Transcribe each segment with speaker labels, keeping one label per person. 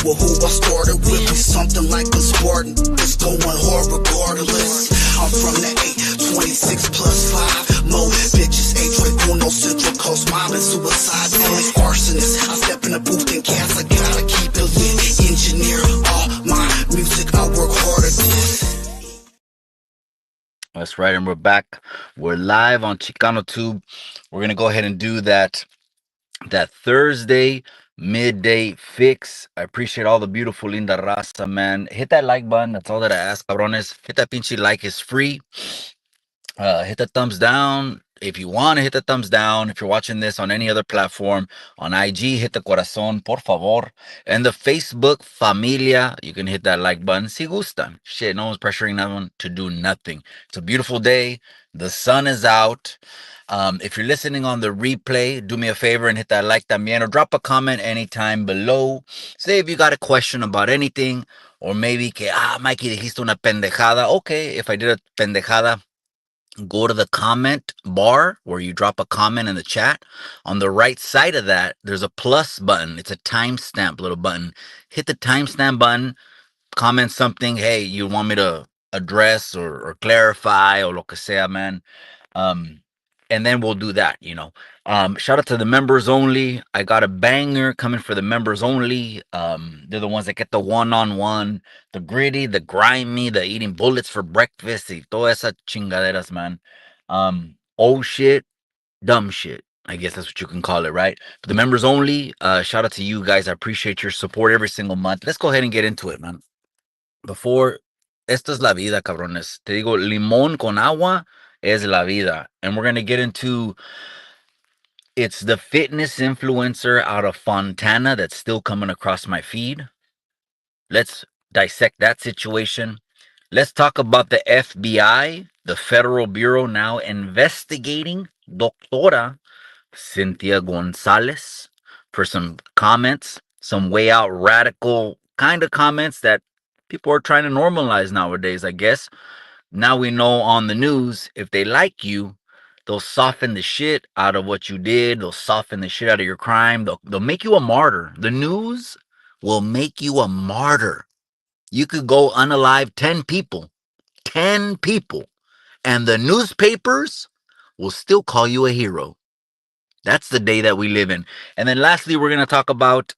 Speaker 1: with who I started with. We something like a Spartan. It's going hard regardless. I'm from the 826 plus 5. Mo bitches, Uno Central Coast, mom and suicide. Feelings arsonist. I step in the booth and cast. I gotta keep it lit. Engineer all my music. I work hard at this.
Speaker 2: That's right, and we're back. We're live on ChicanoTube. We're gonna go ahead and do that Thursday midday fix. I appreciate all the beautiful linda raza, man. Hit that like button. That's all that I ask, cabrones. Hit that pinche like. Is free. Hit the thumbs down if you want to hit the thumbs down. If you're watching this on any other platform, on IG, hit the corazón, por favor. And the Facebook familia, you can hit that like button. Si gustan. Shit, no one's pressuring anyone to do nothing. It's a beautiful day. The sun is out. If you're listening on the replay, do me a favor and hit that like también, or drop a comment anytime below. Say if you got a question about anything, or maybe que, Mikey, dijiste una pendejada. Okay, if I did a pendejada, go to the comment bar where you drop a comment in the chat. On the right side of that, there's a plus button. It's a timestamp little button. Hit the timestamp button, comment something. Hey, you want me to address or clarify or lo que sea, man. And then we'll do that, you know. Shout out to the members only. I got a banger coming for the members only. They're the ones that get the one-on-one, the gritty, the grimy, the eating bullets for breakfast, y toda esa chingaderas, man. Old shit, dumb shit. I guess that's what you can call it, right? But the members only, shout out to you guys. I appreciate your support every single month. Let's go ahead and get into it, man. Before, esta es la vida, cabrones. Te digo, limón con agua es la vida. And we're going to get into, it's the fitness influencer out of Fontana that's still coming across my feed. Let's dissect that situation. Let's talk about the FBI, the Federal Bureau, now investigating Doctora Cynthia Gonzalez for some comments, some way out radical kind of comments that people are trying to normalize nowadays, I guess. Now we know on the news, if they like you, they'll soften the shit out of what you did. They'll soften the shit out of your crime. They'll make you a martyr. The news will make you a martyr. You could go unalive 10 people, 10 people, and the newspapers will still call you a hero. That's the day that we live in. And then lastly, we're going to talk about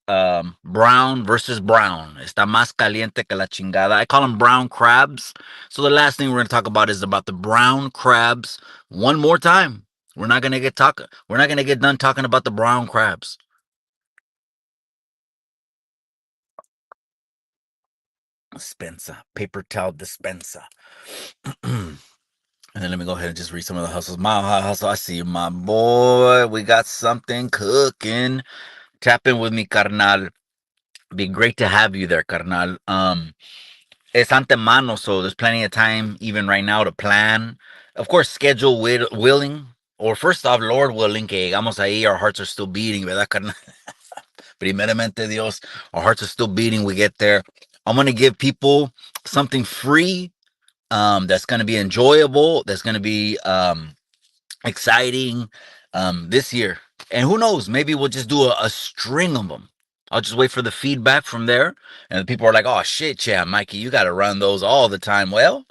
Speaker 2: brown versus brown. Está más caliente que la chingada. I call them brown crabs. So the last thing we're going to talk about is about the brown crabs. One more time. We're not going to get done talking about the brown crabs. Dispensa, paper towel dispensa. And then let me go ahead and just read some of the hustles. My hustle, I see you, my boy. We got something cooking. Tap in with me, carnal. Be great to have you there, carnal. Es antemano, so there's plenty of time, even right now, to plan. Of course, schedule willing, or first off, Lord willing, que llegamos ahí, our hearts are still beating, ¿verdad, carnal? Primeramente, Dios, our hearts are still beating. We get there. I'm going to give people something free that's going to be enjoyable, that's going to be exciting this year. And who knows, maybe we'll just do a string of them. I'll just wait for the feedback from there. And the people are like, oh, shit, yeah, Mikey, you got to run those all the time. Well,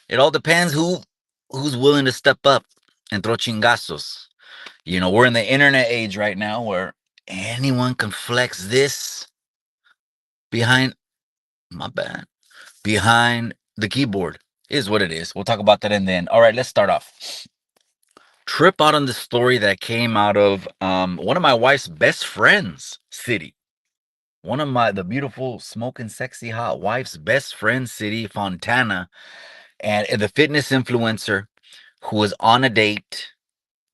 Speaker 2: it all depends who's willing to step up and throw chingazos. You know, we're in the internet age right now where anyone can flex this behind, my bad, behind the keyboard. Is what it is. We'll talk about that in the end. All right, let's start off. Trip out on the story that came out of one of my wife's best friends' city. One of the beautiful, smoking, sexy, hot wife's best friend city, Fontana, and the fitness influencer who was on a date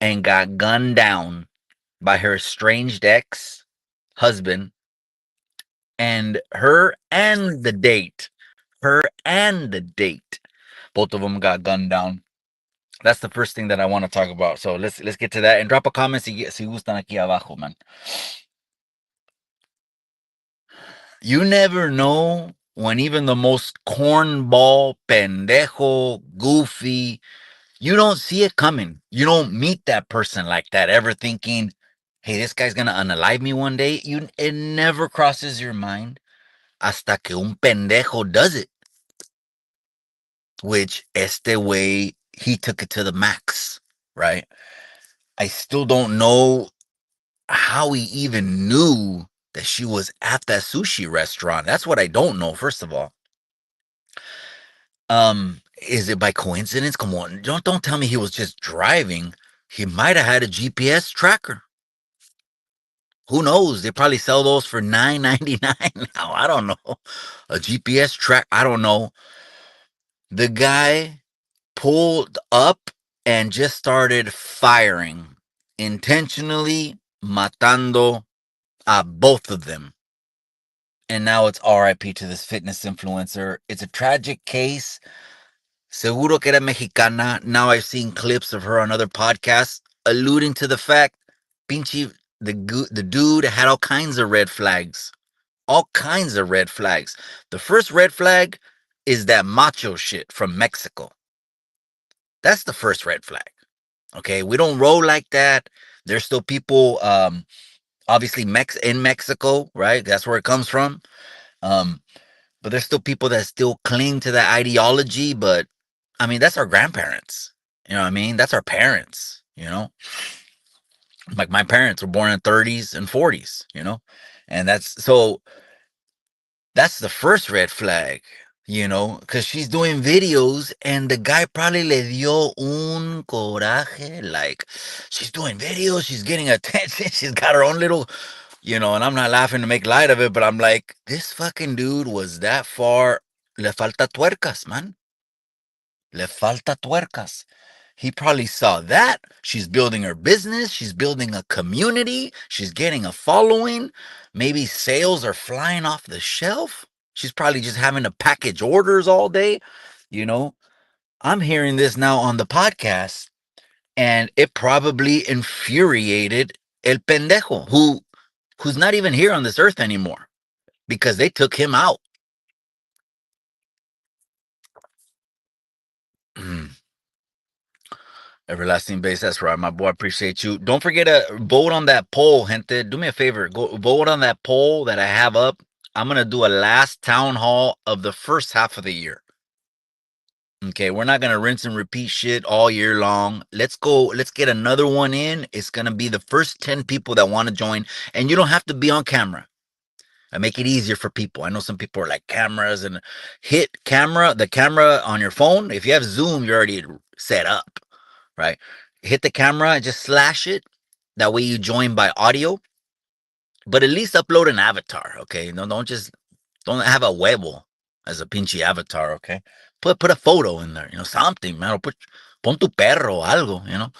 Speaker 2: and got gunned down by her estranged ex-husband, and her and the date, both of them got gunned down. That's the first thing that I want to talk about. So let's get to that, and drop a comment si gustan aquí abajo, man. You never know when even the most cornball, pendejo, goofy, you don't see it coming. You don't meet that person like that, ever thinking, hey, this guy's going to unalive me one day. It never crosses your mind. hasta que un pendejo does it, which este way he took it to the max, right? I still don't know how he even knew that she was at that sushi restaurant. That's what I don't know, first of all. Is it by coincidence? Come on, don't tell me he was just driving. He might have had a GPS tracker. Who knows? They probably sell those for $9.99 now. I don't know. A GPS track. I don't know. The guy pulled up and just started firing, intentionally matando a both of them. And now it's RIP to this fitness influencer. It's a tragic case. Seguro que era mexicana. Now I've seen clips of her on other podcasts alluding to the fact, pinche, the dude had all kinds of red flags. All kinds of red flags. The first red flag is that macho shit from Mexico. That's the first red flag. Okay, we don't roll like that. There's still people, obviously in Mexico, right? That's where it comes from. Um, but there's still people that still cling to that ideology. But I mean, that's our grandparents. You know what I mean? That's our parents. You know, like my parents were born in 30s and 40s. You know, and that's the first red flag. You know, because she's doing videos and the guy probably le dio un coraje. Like, she's doing videos, she's getting attention, she's got her own little, and I'm not laughing to make light of it, but I'm like, this fucking dude was that far. Le falta tuercas, man. Le falta tuercas. He probably saw that. She's building her business. She's building a community. She's getting a following. Maybe sales are flying off the shelf. She's probably just having to package orders all day. You know, I'm hearing this now on the podcast, and it probably infuriated El Pendejo, who's not even here on this earth anymore because they took him out. Everlasting base, that's right, my boy. I appreciate you. Don't forget to vote on that poll, gente. Do me a favor. Go vote on that poll that I have up. I'm gonna do a last town hall of the first half of the year. Okay, we're not gonna rinse and repeat shit all year long. Let's go, let's get another one in. It's gonna be the first 10 people that want to join, and you don't have to be on camera. I make it easier for people. I know some people are like cameras and hit the camera on your phone. If you have Zoom, you're already set up, right? Hit the camera and just slash it. That way you join by audio, but at least upload an avatar, okay? No, don't have a huevo as a pinche avatar, okay? Put a photo in there, something, man. Or pon tu perro, algo.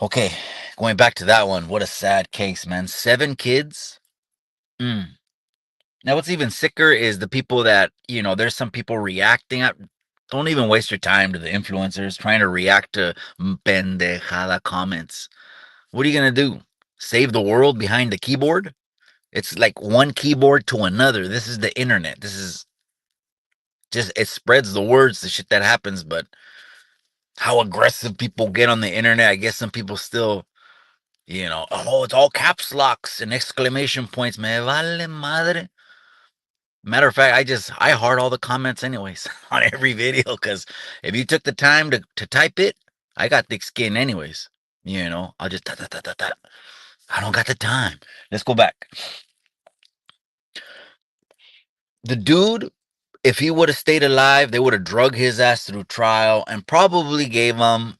Speaker 2: Okay, going back to that one. What a sad case, man. 7 kids. Mm. Now, what's even sicker is the people that, there's some people reacting. Don't even waste your time to the influencers trying to react to pendejada comments. What are you going to do? Save the world behind the keyboard? It's like one keyboard to another. This is the internet. This is just, it spreads the words, the shit that happens. But how aggressive people get on the internet, I guess some people still, oh, it's all caps locks and exclamation points. Me vale madre. Matter of fact, I heart all the comments anyways on every video, because if you took the time to type it, I got thick skin anyways. I'll just I don't got the time. Let's go back. The dude, if he would have stayed alive, they would have drug his ass through trial and probably gave him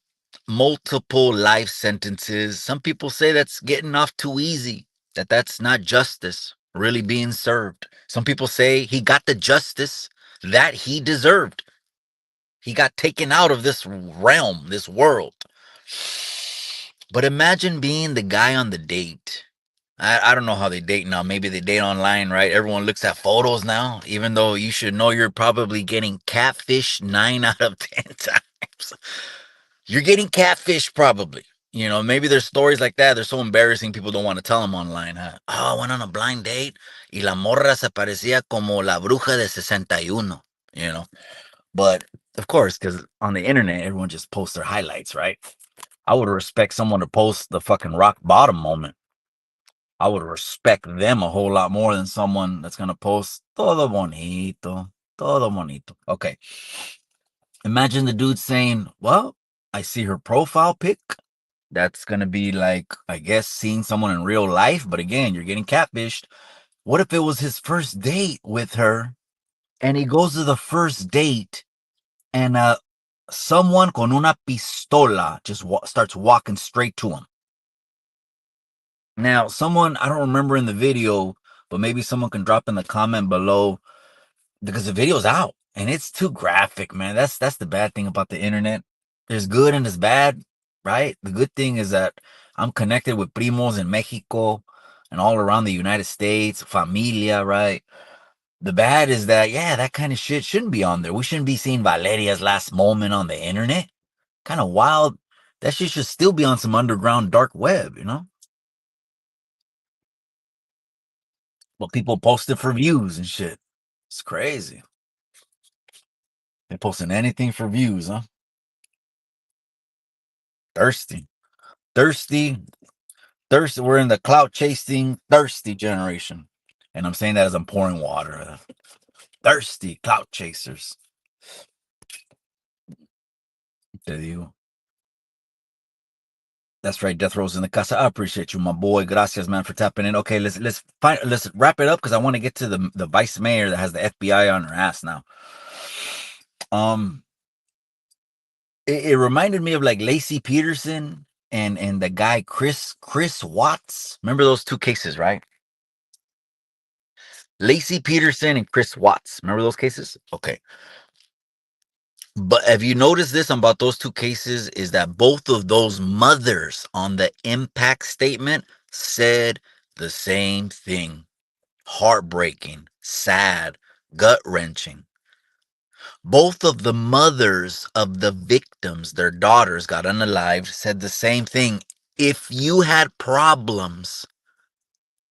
Speaker 2: multiple life sentences. Some people say that's getting off too easy, that's not justice really being served. Some people say he got the justice that he deserved. He got taken out of this realm, this world. But imagine being the guy on the date. I don't know how they date now. Maybe they date online, right? Everyone looks at photos now, even though you should know you're probably getting catfish 9 out of 10 times. You're getting catfish probably. Maybe there's stories like that. They're so embarrassing, people don't want to tell them online. Huh? Oh, I went on a blind date y la morra se parecía como la bruja de 61. But of course, because on the internet, everyone just posts their highlights, right? I would respect someone to post the fucking rock bottom moment. I would respect them a whole lot more than someone that's gonna post todo bonito, todo bonito. Okay. Imagine the dude saying, well, I see her profile pic. That's gonna be like, I guess, seeing someone in real life, but again, you're getting catfished. What if it was his first date with her and he goes to the first date and someone con una pistola just starts walking straight to him? Now, someone, I don't remember in the video, but maybe someone can drop in the comment below because the video's out and it's too graphic, man. That's the bad thing about the internet. There's good and there's bad, right? The good thing is that I'm connected with primos in Mexico and all around the United States, familia, right? The bad is that, yeah, that kind of shit shouldn't be on there. We shouldn't be seeing Valeria's last moment on the internet. Kind of wild. That shit should still be on some underground dark web, you know? But people post it for views and shit. It's crazy. They're posting anything for views, huh? Thirsty. Thirsty. Thirsty. We're in the clout chasing thirsty generation. And I'm saying that as I'm pouring water. Thirsty clout chasers. Te digo. That's right, Death Row's in the casa. I appreciate you, my boy. Gracias, man, for tapping in. Okay, let's wrap it up because I want to get to the vice mayor that has the FBI on her ass now. It reminded me of like Lacey Peterson and the guy Chris Watts. Remember those two cases, right? Lacey Peterson and Chris Watts. Remember those cases? Okay. But have you noticed this about those two cases is that both of those mothers on the impact statement said the same thing. Heartbreaking, sad, gut-wrenching. Both of the mothers of the victims, their daughters got unalived, said the same thing. If you had problems,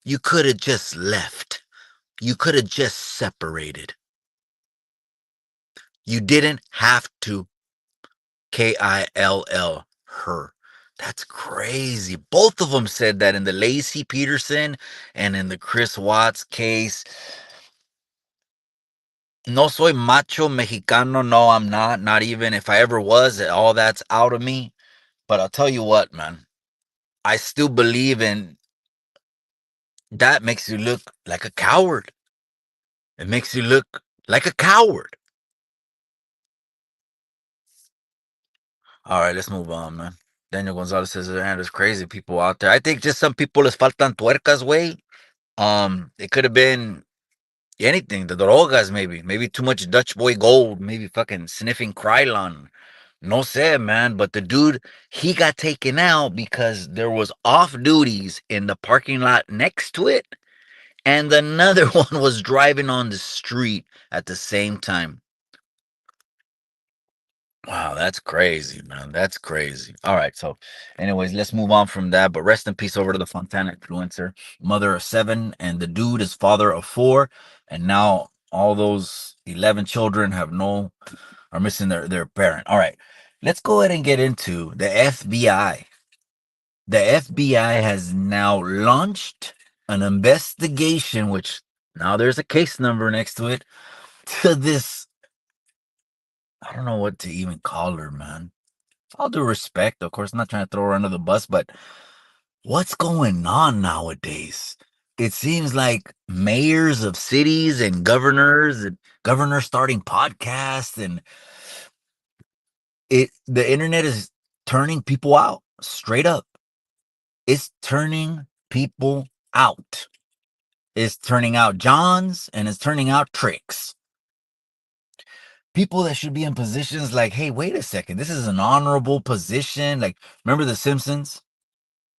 Speaker 2: you could have just left. You could have just separated. You didn't have to kill her. That's crazy. Both of them said that in the Lacey Peterson and in the Chris Watts case. No soy macho mexicano. No, I'm not. Not even if I ever was. All that's out of me. But I'll tell you what, man. I still believe in that makes you look like a coward. It makes you look like a coward. All right, let's move on, man. Daniel Gonzalez says, man, there's crazy people out there. I think just some people les faltan tuercas, way. It could have been anything. The drogas, maybe too much Dutch boy gold, maybe fucking sniffing Krylon. No sé, man. But the dude, he got taken out because there was off duties in the parking lot next to it, and another one was driving on the street at the same time. Wow, that's crazy, man. That's crazy. All right, so, anyways, let's move on from that. But rest in peace over to the Fontana influencer, mother of 7, and the dude is father of 4, and now all those 11 children are missing their parent. All right, let's go ahead and get into the FBI. The FBI has now launched an investigation, which now there's a case number next to it, to this. I don't know what to even call her, man. All due respect, of course, I'm not trying to throw her under the bus, but what's going on nowadays? It seems like mayors of cities and governors starting podcasts, and the internet is turning people out straight up. It's turning people out. It's turning out Johns and it's turning out tricks. People that should be in positions like, hey, wait a second, this is an honorable position. Like, remember The Simpsons?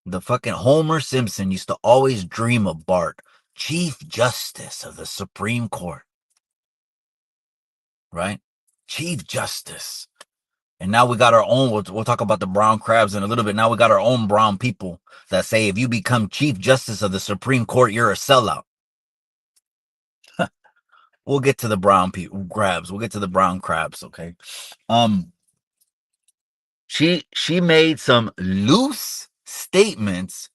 Speaker 2: The fucking Homer Simpson used to always dream of Bart, Chief Justice of the Supreme Court. Right? Chief Justice. And now we got our own, we'll talk about the brown crabs in a little bit. Now we got our own brown people that say if you become Chief Justice of the Supreme Court, you're a sellout. We'll get to the brown crabs. We'll get to the brown crabs, okay? She made some loose statements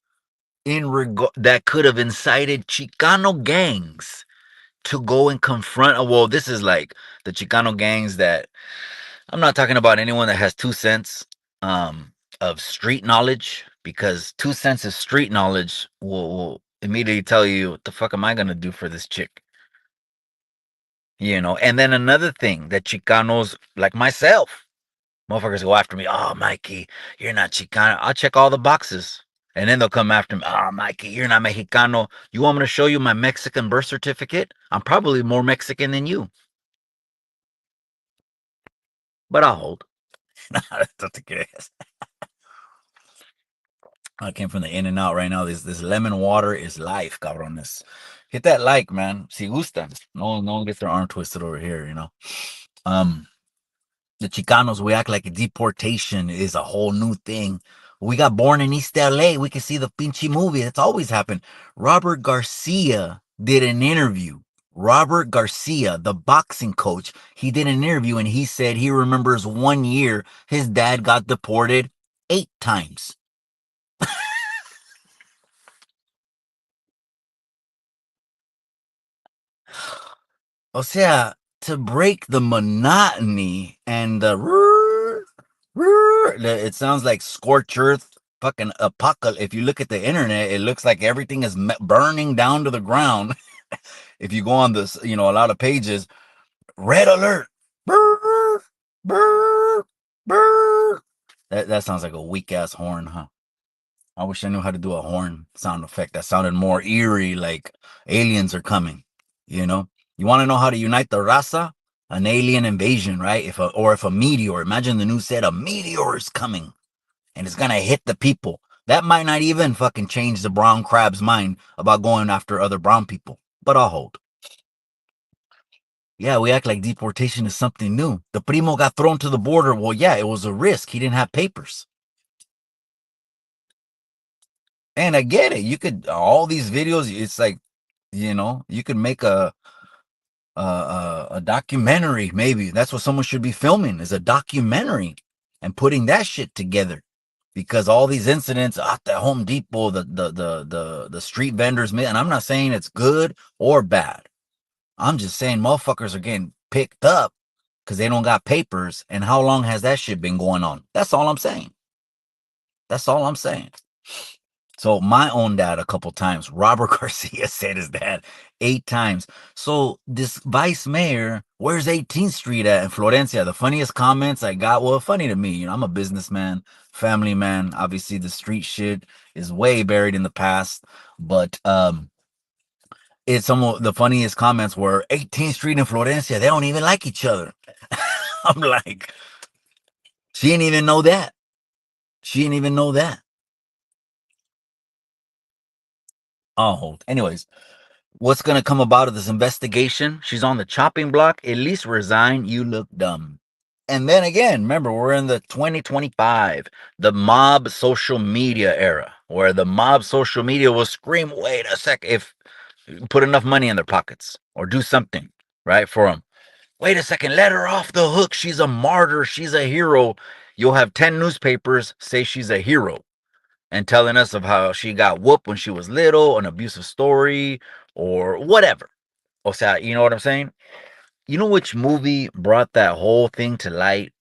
Speaker 2: that could have incited Chicano gangs to go and confront. Well, this is like the Chicano gangs that I'm not talking about anyone that has 2 cents of street knowledge, because 2 cents of street knowledge will immediately tell you what the fuck am I gonna do for this chick, you know. And then another thing that Chicanos like myself, motherfuckers go after me. Oh, Mikey, you're not Chicano. I'll check all the boxes. And then they'll come after me. Oh, Mikey, you're not Mexicano. You want me to show you my Mexican birth certificate? I'm probably more Mexican than you, but I'll hold. I came from the In and Out right now. This lemon water is life, cabrones. Hit that like, man. Si gustan. No one gets their arm twisted over here, you know. Um, the Chicanos, we act like deportation is a whole new thing. We got born in East LA. We can see the pinchy movie. It's always happened. Robert Garcia did an interview. Robert Garcia, the boxing coach, he did an interview and he said he remembers 1 year his dad got deported 8 times. O sea, to break the monotony and it sounds like scorched earth, fucking apocalypse. If you look at the internet, it looks like everything is burning down to the ground. If you go on this, you know, a lot of pages, red alert. That sounds like a weak ass horn, huh? I wish I knew how to do a horn sound effect that sounded more eerie, like aliens are coming. You know, you want to know how to unite the raza? An alien invasion, right? If a meteor, imagine the news said a meteor is coming and it's gonna hit the people. That might not even fucking change the brown crab's mind about going after other brown people. But I'll hold. Yeah, we act like deportation is something new. The primo got thrown to the border. Well, yeah, it was a risk. He didn't have papers. And I get it. You could all these videos. It's like, you know, you could make a documentary. Maybe that's what someone should be filming, is a documentary and putting that shit together. Because all these incidents at the Home Depot, the street vendors, and I'm not saying it's good or bad. I'm just saying motherfuckers are getting picked up because they don't got papers. And how long has that shit been going on? That's all I'm saying. That's all I'm saying. So my own dad a couple times. Robert Garcia said his dad 8 times. So this vice mayor, where's 18th Street at in Florencia? The funniest comments I got, well, funny to me. You know, I'm a businessman, family man. Obviously, the street shit is way buried in the past. But it's some of the funniest comments were 18th Street in Florencia. They don't even like each other. I'm like, she didn't even know that. She didn't even know that. Oh, anyways, what's going to come about of this investigation? She's on the chopping block. At least resign. You look dumb. And then again, remember, we're in the 2025, the mob social media era, where the mob social media will scream, wait a sec, if put enough money in their pockets or do something, right, for them. Wait a second, let her off the hook. She's a martyr. She's a hero. You'll have 10 newspapers say she's a hero and telling us of how she got whooped when she was little, an abusive story, or whatever. O sea, you know what I'm saying? You know which movie brought that whole thing to light?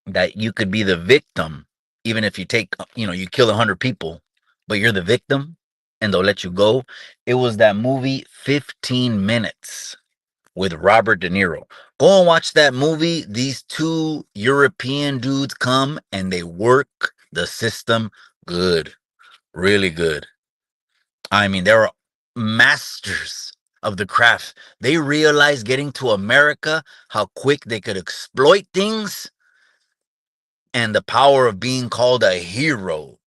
Speaker 2: That you could be the victim, even if you take, you know, you kill 100 people, but you're the victim and they'll let you go. It was that movie 15 Minutes with Robert De Niro. Go and watch that movie. These two European dudes come and they work the system good. Really good. I mean, they were masters of the craft. They realized getting to America how quick they could exploit things and the power of being called a hero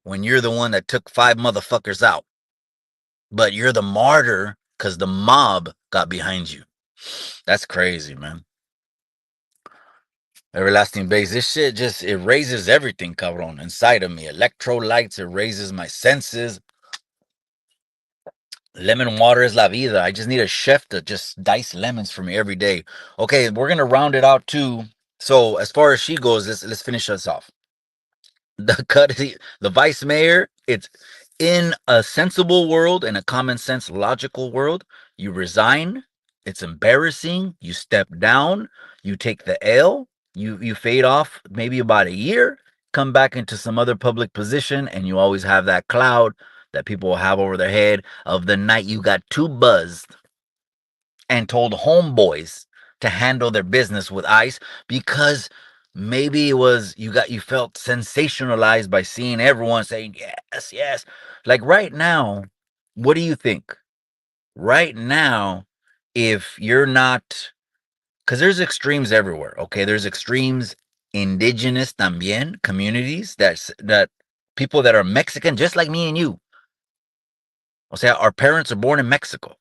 Speaker 2: when you're the one that took 5 motherfuckers out. But you're the martyr because the mob got behind you. That's crazy, man. Everlasting base. This shit just erases everything, cabron, inside of me. Electrolytes, erases my senses. Lemon water is la vida. I just need a chef to just dice lemons for me every day. Okay, we're gonna round it out too. So as far as she goes, let's finish us off. The vice mayor, In a sensible world, in a common sense, logical world, you resign. It's embarrassing. You step down. You take the L. You fade off maybe about a year. Come back into some other public position, and you always have that cloud that people will have over their head of the night you got too buzzed and told homeboys to handle their business with ICE because maybe it was you felt sensationalized by seeing everyone saying yes, yes. Like right now, what do you think? Right now, if you're not, because there's extremes everywhere. Okay, there's extremes indigenous también communities that people that are Mexican, just like me and you. O sea, our parents are born in Mexico.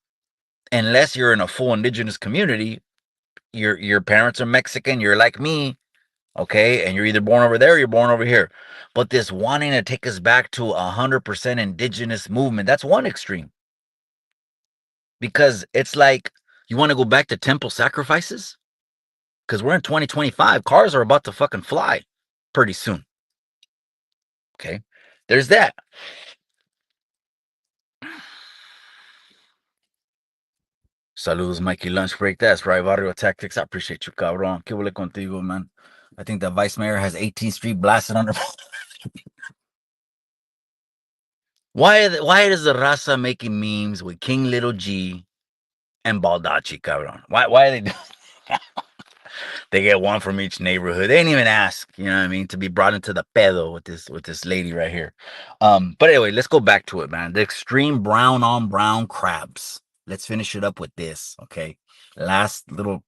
Speaker 2: Unless you're in a full indigenous community, your parents are Mexican, you're like me, okay, and you're either born over there or you're born over here. But this wanting to take us back to 100% indigenous movement, that's one extreme. Because it's like you want to go back to temple sacrifices? Because we're in 2025. Cars are about to fucking fly pretty soon. Okay. There's that. Saludos, Mikey Lunch Break. That's right, Barrio Tactics. I appreciate you, cabrón. ¿Qué huele contigo, man? I think the vice mayor has 18th Street blasted under. Why is the raza making memes with King Little G and Baldacci, cabrón? Why are they doing? They get one from each neighborhood. They didn't even ask, you know what I mean, to be brought into the pedo with this lady right here. But anyway, let's go back to it, man. The extreme brown on brown crabs. Let's finish it up with this, okay? Last little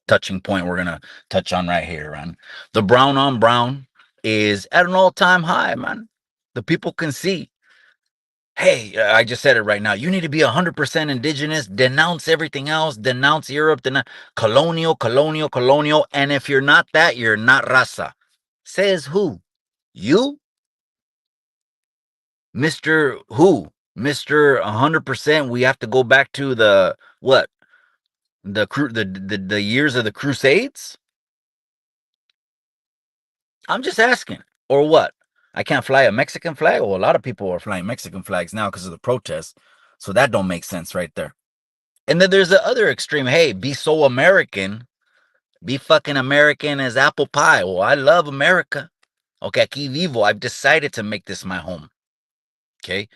Speaker 2: touching point we're gonna touch on right here, man. The brown on brown is at an all-time high, man. The people can see. Hey, I just said it right now. You need to be 100% indigenous. Denounce everything else. Denounce Europe. Colonial, colonial, colonial. And if you're not that, you're not raza. Says who? You? Mr. Who? Mr. 100%. We have to go back to the what? The years of the Crusades? I'm just asking. Or what? I can't fly a Mexican flag? Well, a lot of people are flying Mexican flags now because of the protests. So that don't make sense right there. And then there's the other extreme. Hey, be so American. Be fucking American as apple pie. Well, I love America. Okay, aquí vivo. I've decided to make this my home. Okay.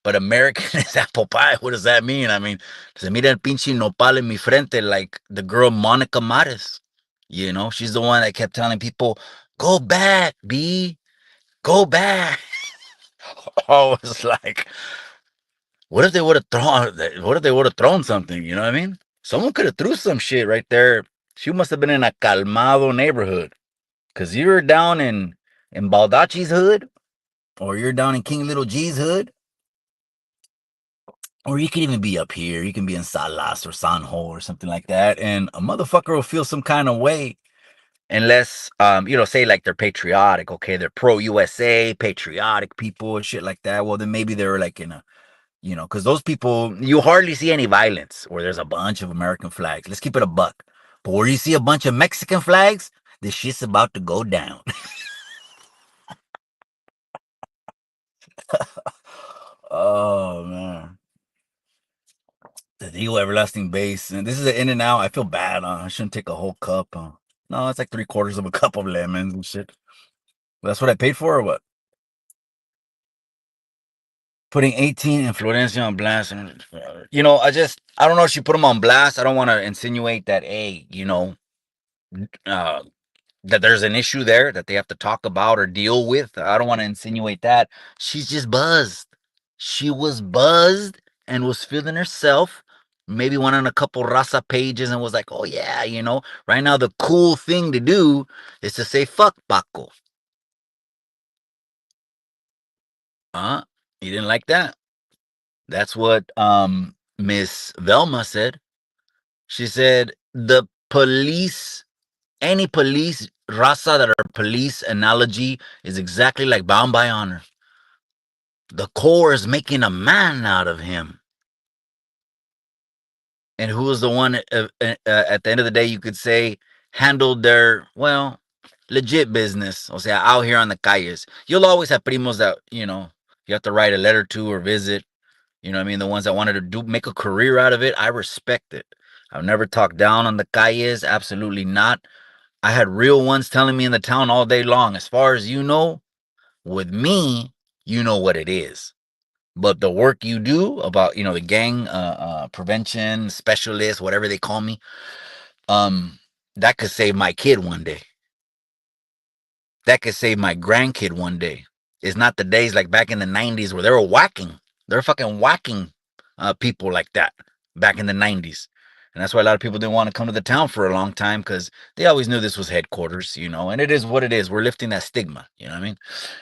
Speaker 2: But American is apple pie. What does that mean? I mean, se mira el pinche nopal en mi frente like the girl Monica Mares. You know, she's the one that kept telling people, go back, B. Go back. Oh, it's like, what if they would have thrown something? You know what I mean? Someone could have threw some shit right there. She must have been in a calmado neighborhood. Cause you're down in Baldacci's hood, or you're down in King Little G's hood, or you could even be up here. You can be in Salas or Sanjo or something like that, and a motherfucker will feel some kind of way unless say like they're patriotic. Okay, they're pro USA, patriotic people and shit like that. Well, then maybe they're like in a because those people, you hardly see any violence where there's a bunch of American flags. Let's keep it a buck. But where you see a bunch of Mexican flags, this shit's about to go down. Oh, man. The Digo Everlasting Base. And this is an in and out. I feel bad. I shouldn't take a whole cup. No, it's like 3/4 of a cup of lemons and shit. That's what I paid for or what? Putting 18 and Florencia on blast. I don't know if she put them on blast. I don't want to insinuate that, hey, uh, that there's an issue there that they have to talk about or deal with. I don't want to insinuate that. She's just buzzed. She was buzzed and was feeling herself. Maybe went on a couple raza pages and was like, oh, yeah, right now the cool thing to do is to say, fuck Paco. You didn't like that? That's what Miss Velma said. She said the police, any police raza that are police analogy is exactly like Bound by Honor. The Corps is making a man out of him. And who was the one at the end of the day you could say handled their legit business? O sea, out here on the calles. You'll always have primos that you have to write a letter to or visit. You know what I mean? The ones that wanted to make a career out of it, I respect it. I've never talked down on the calles, absolutely not. I had real ones telling me in the town all day long, as far as you know, with me, you know what it is. But the work you do about, the gang prevention specialist, whatever they call me, um, that could save my kid one day. That could save my grandkid one day. It's not the days like back in the 90s where they were whacking. They're fucking whacking people like that back in the 90s. And that's why a lot of people didn't want to come to the town for a long time because they always knew this was headquarters, and it is what it is. We're lifting that stigma, you know what I mean?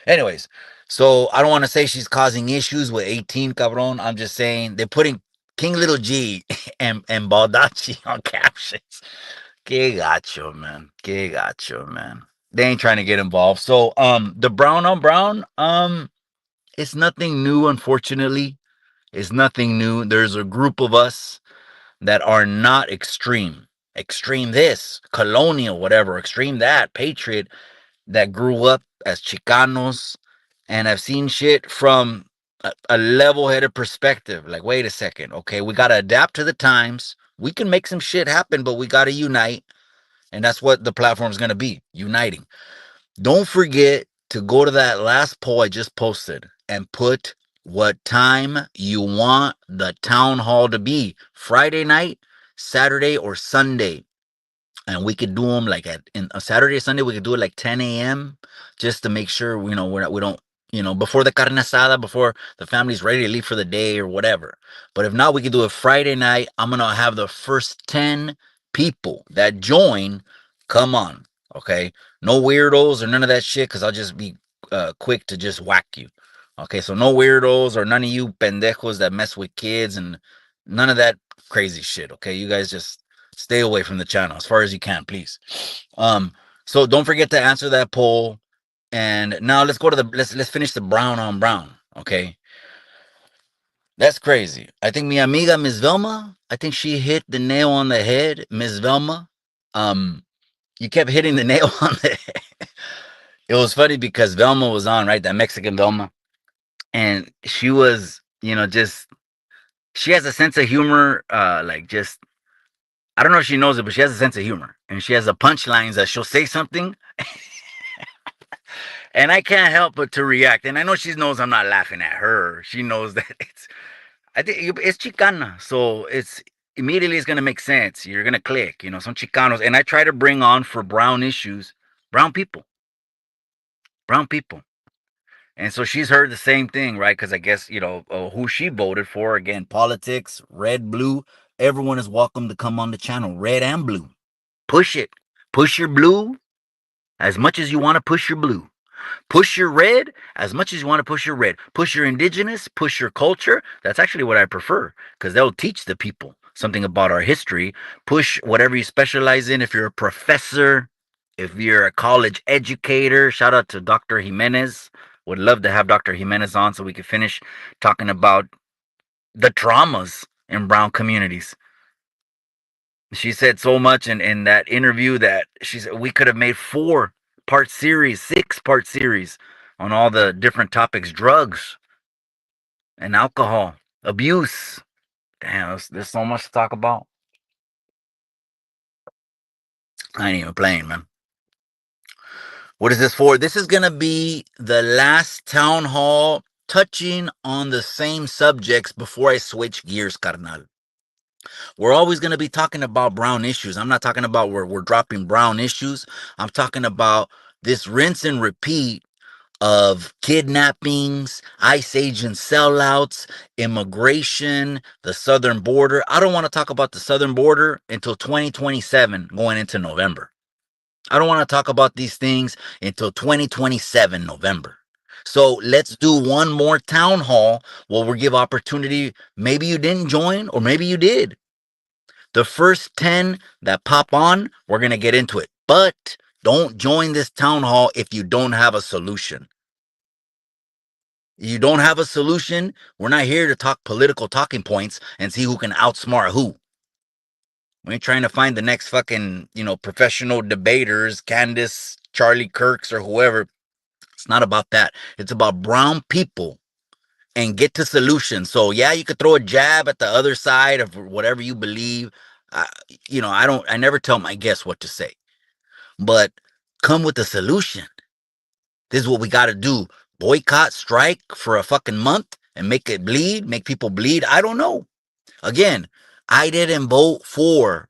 Speaker 2: Anyways, so I don't want to say she's causing issues with 18, cabron. I'm just saying they're putting King Little G and Baldacci on captions. Que gacho, man. Que gacho, man. They ain't trying to get involved. So, the brown on brown, it's nothing new, unfortunately. It's nothing new. There's a group of us that are not extreme. Extreme this, colonial, whatever, extreme that, patriot, that grew up as Chicanos and have seen shit from a level headed perspective. Like, wait a second, okay, we got to adapt to the times. We can make some shit happen, but we got to unite. And that's what the platform is going to be, uniting. Don't forget to go to that last poll I just posted and put what time you want the town hall to be. Friday night, Saturday, or Sunday. And we could do them like in a Saturday or Sunday. We could do it like 10 a.m. just to make sure we don't before the carne asada, before the family's ready to leave for the day or whatever. But if not, we could do it Friday night. I'm gonna have the first 10 people that join come on, okay? No weirdos or none of that shit, because I'll just be quick to just whack you. Okay, so no weirdos or none of you pendejos that mess with kids and none of that crazy shit. Okay, you guys just stay away from the channel as far as you can, please. So don't forget to answer that poll. And now let's go to let's finish the brown on brown. Okay. That's crazy. I think mi amiga Miss Velma, I think she hit the nail on the head, Miss Velma. You kept hitting the nail on the head. It was funny because Velma was on, right? That Mexican Velma. And she was, just she has a sense of humor, like just I don't know if she knows it, but she has a sense of humor. And she has a punchlines that she'll say something and I can't help but to react. And I know she knows I'm not laughing at her. She knows that I think it's Chicana. So it's going to make sense. You're going to click, some Chicanos. And I try to bring on for brown issues, brown people, brown people. And so she's heard the same thing, right? Because I guess, who she voted for. Again, politics, red, blue. Everyone is welcome to come on the channel, red and blue. Push it. Push your blue as much as you want to push your blue. Push your red as much as you want to push your red. Push your indigenous, push your culture. That's actually what I prefer because they'll teach the people something about our history. Push whatever you specialize in. If you're a professor, if you're a college educator, shout out to Dr. Jimenez. Would love to have Dr. Jimenez on so we could finish talking about the traumas in brown communities. She said so much in that interview that she said we could have made 4-part series, 6-part series on all the different topics, drugs and alcohol, abuse. Damn, there's so much to talk about. I ain't even playing, man. What is this for? This is going to be the last town hall touching on the same subjects before I switch gears, carnal. We're always going to be talking about brown issues. I'm not talking about where we're dropping brown issues. I'm talking about this rinse and repeat of kidnappings, ICE agent sellouts, immigration, the southern border. I don't want to talk about the southern border until 2027, going into November. I don't want to talk about these things until 2027, November. So let's do one more town hall where we give opportunity. Maybe you didn't join, or maybe you did. The first 10 that pop on, we're going to get into it. But don't join this town hall if you don't have a solution. You don't have a solution. We're not here to talk political talking points and see who can outsmart who. We ain't trying to find the next fucking, professional debaters, Candace, Charlie Kirks, or whoever. It's not about that. It's about brown people and get to solutions. So yeah, you could throw a jab at the other side of whatever you believe. I, I never tell my guests what to say, but come with a solution. This is what we got to do. Boycott, strike for a fucking month and make it bleed, make people bleed. I don't know. Again, I didn't vote for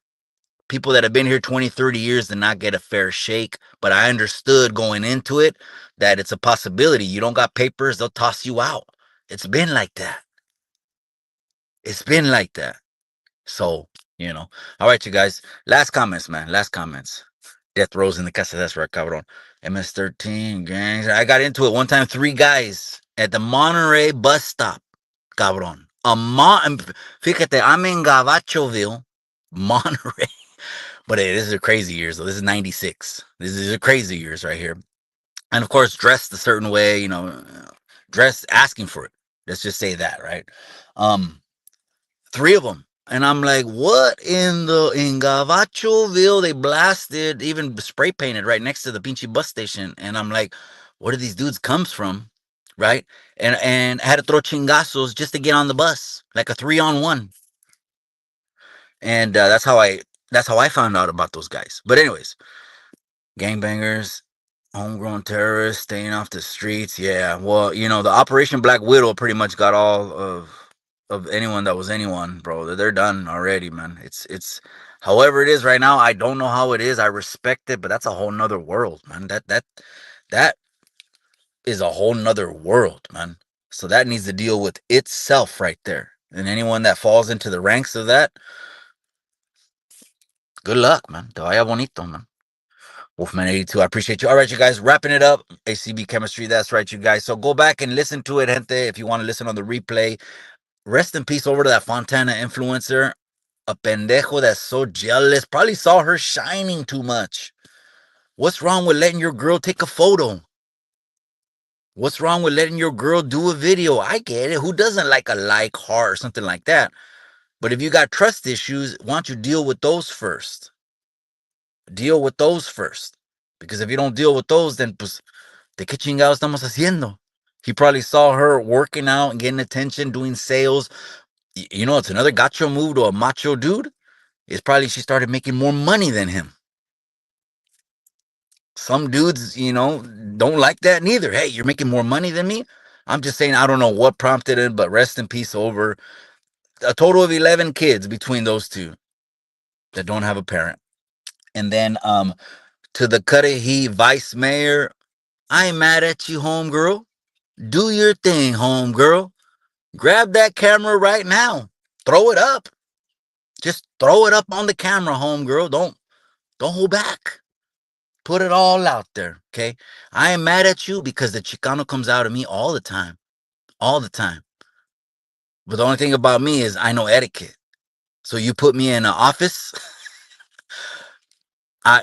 Speaker 2: people that have been here 20, 30 years to not get a fair shake, but I understood going into it that it's a possibility. You don't got papers, they'll toss you out. It's been like that. It's been like that. So, All right, you guys. Last comments, man. Last comments. Death Rose in the casa. That's right, cabrón. MS-13, gangs. I got into it one time. 3 guys at the Monterey bus stop, cabrón. Fíjate, I'm in Gavachoville, Monterey. But hey, this is a crazy years, though. This is 96. This is a crazy years right here. And of course, dressed a certain way, dressed asking for it. Let's just say that, right? 3 of them. And I'm like, what in Gavachoville? They blasted, even spray painted right next to the pinchy bus station. And I'm like, where do these dudes comes from? Right? And I had to throw chingazos just to get on the bus, like a 3-on-1. And that's how I found out about those guys. But anyways, gangbangers, homegrown terrorists, staying off the streets. Yeah, well, the Operation Black Widow pretty much got all of anyone that was anyone, bro. They're done already, man. It's however it is right now. I don't know how it is. I respect it, but that's a whole nother world, man. That is a whole nother world, man. So that needs to deal with itself right there. And anyone that falls into the ranks of that, good luck, man. Te vaya bonito, man. Wolfman82, I appreciate you. All right, you guys, wrapping it up. ACB Chemistry, that's right, you guys. So go back and listen to it, gente, if you want to listen on the replay. Rest in peace over to that Fontana influencer. A pendejo that's so jealous. Probably saw her shining too much. What's wrong with letting your girl take a photo? What's wrong with letting your girl do a video? I get it. Who doesn't like a like, heart, or something like that? But if you got trust issues, why don't you deal with those first? Deal with those first. Because if you don't deal with those, then pues, ¿de qué chingados estamos haciendo? He probably saw her working out and getting attention, doing sales. It's another gacho move to a macho dude. It's probably she started making more money than him. Some dudes, don't like that neither. Hey, you're making more money than me? I'm just saying, I don't know what prompted it, but rest in peace over a total of 11 kids between those two that don't have a parent. And then to the Cudahy vice mayor, I ain't mad at you, homegirl. Do your thing, homegirl. Grab that camera right now. Throw it up. Just throw it up on the camera, homegirl. Don't hold back. Put it all out there, okay? I am mad at you because the Chicano comes out of me all the time. All the time. But the only thing about me is I know etiquette. So you put me in an office.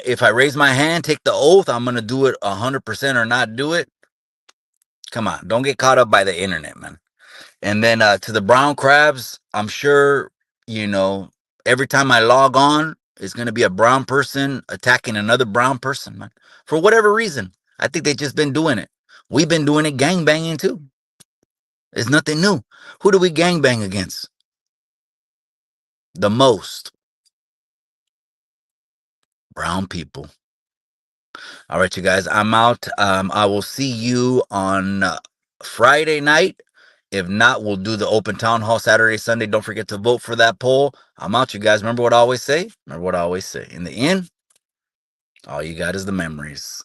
Speaker 2: If I raise my hand, take the oath, I'm going to do it 100% or not do it. Come on. Don't get caught up by the internet, man. And then to the brown crabs, I'm sure, every time I log on, it's going to be a brown person attacking another brown person, man. For whatever reason. I think they've just been doing it. We've been doing it gangbanging too. It's nothing new. Who do we gangbang against? The most. Brown people. All right, you guys, I'm out. I will see you on Friday night. If not, we'll do the open town hall Saturday, Sunday. Don't forget to vote for that poll. I'm out, you guys. Remember what I always say? In the end, all you got is the memories.